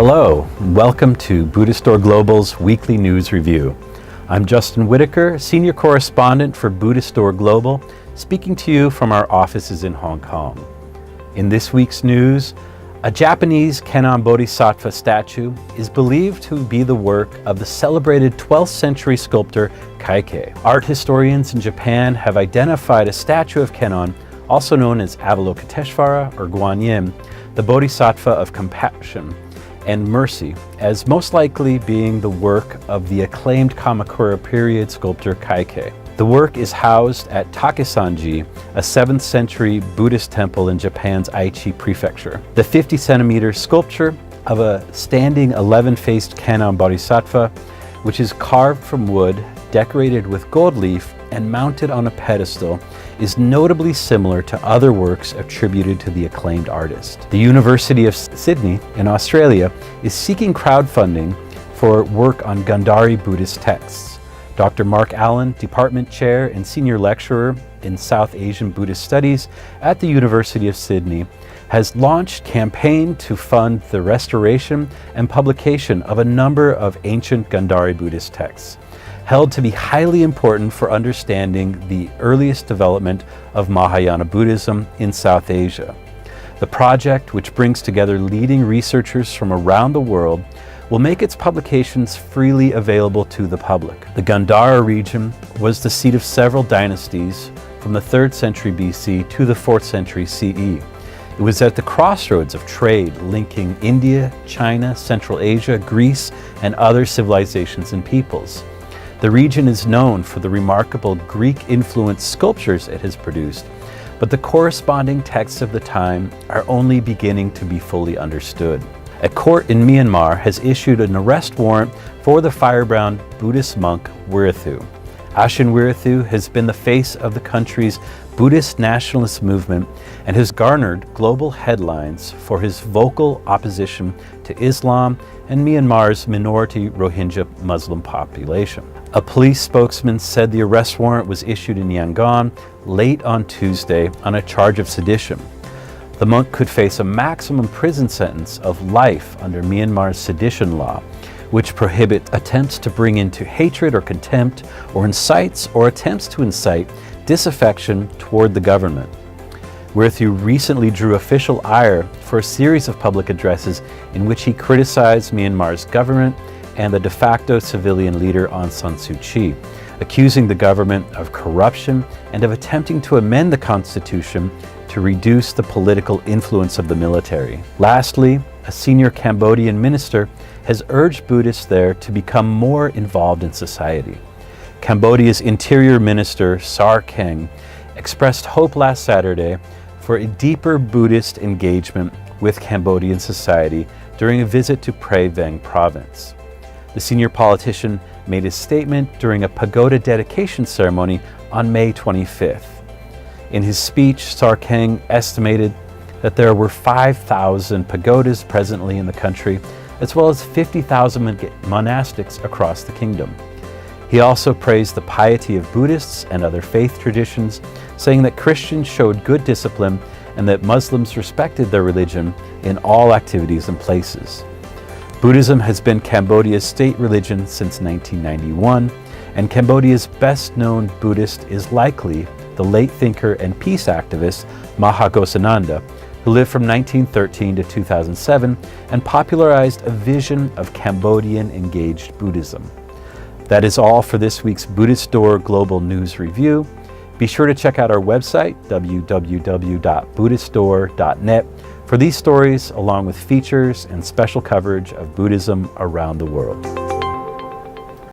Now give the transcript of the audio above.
Hello, welcome to Buddhistdoor Global's weekly news review. I'm Justin Whitaker, Senior Correspondent for Buddhistdoor Global, speaking to you from our offices in Hong Kong. In this week's news, a Japanese Kannon Bodhisattva statue is believed to be the work of the celebrated 12th century sculptor Kaike. Art historians in Japan have identified a statue of Kannon, also known as Avalokiteshvara or Guanyin, the Bodhisattva of compassion and mercy, as most likely being the work of the acclaimed Kamakura period sculptor Kaike. The work is housed at Takesanji, a 7th century Buddhist temple in Japan's Aichi prefecture. The 50-centimeter sculpture of a standing 11-faced Kannon Bodhisattva, which is carved from wood, decorated with gold leaf, and mounted on a pedestal, is notably similar to other works attributed to the acclaimed artist. The University of Sydney in Australia is seeking crowdfunding for work on Gandhari Buddhist texts. Dr. Mark Allen, Department Chair and Senior Lecturer in South Asian Buddhist Studies at the University of Sydney, has launched a campaign to fund the restoration and publication of a number of ancient Gandhari Buddhist texts, held to be highly important for understanding the earliest development of Mahayana Buddhism in South Asia. The project, which brings together leading researchers from around the world, will make its publications freely available to the public. The Gandhara region was the seat of several dynasties from the 3rd century BC to the 4th century CE. It was at the crossroads of trade linking India, China, Central Asia, Greece, and other civilizations and peoples. The region is known for the remarkable Greek-influenced sculptures it has produced, but the corresponding texts of the time are only beginning to be fully understood. A court in Myanmar has issued an arrest warrant for the firebrand Buddhist monk Wirathu. Ashin Wirathu has been the face of the country's Buddhist nationalist movement and has garnered global headlines for his vocal opposition to Islam and Myanmar's minority Rohingya Muslim population. A police spokesman said the arrest warrant was issued in Yangon late on Tuesday on a charge of sedition. The monk could face a maximum prison sentence of life under Myanmar's sedition law, which prohibits attempts to bring into hatred or contempt, or incites or attempts to incite disaffection toward the government. Wirathu recently drew official ire for a series of public addresses in which he criticized Myanmar's government and the de facto civilian leader Aung San Suu Kyi, accusing the government of corruption and of attempting to amend the constitution to reduce the political influence of the military. Lastly, a senior Cambodian minister has urged Buddhists there to become more involved in society. Cambodia's Interior Minister Sar Keng expressed hope last Saturday for a deeper Buddhist engagement with Cambodian society during a visit to Prey Veng province. The senior politician made his statement during a pagoda dedication ceremony on May 25th. In his speech, Sar Keng estimated that there were 5,000 pagodas presently in the country, as well as 50,000 monastics across the kingdom. He also praised the piety of Buddhists and other faith traditions, saying that Christians showed good discipline and that Muslims respected their religion in all activities and places. Buddhism has been Cambodia's state religion since 1991, and Cambodia's best-known Buddhist is likely the late thinker and peace activist Maha Ghosananda, who lived from 1913 to 2007 and popularized a vision of Cambodian engaged Buddhism. That is all for this week's Buddhistdoor Global News Review. Be sure to check out our website, www.buddhistdoor.net, for these stories along with features and special coverage of Buddhism around the world.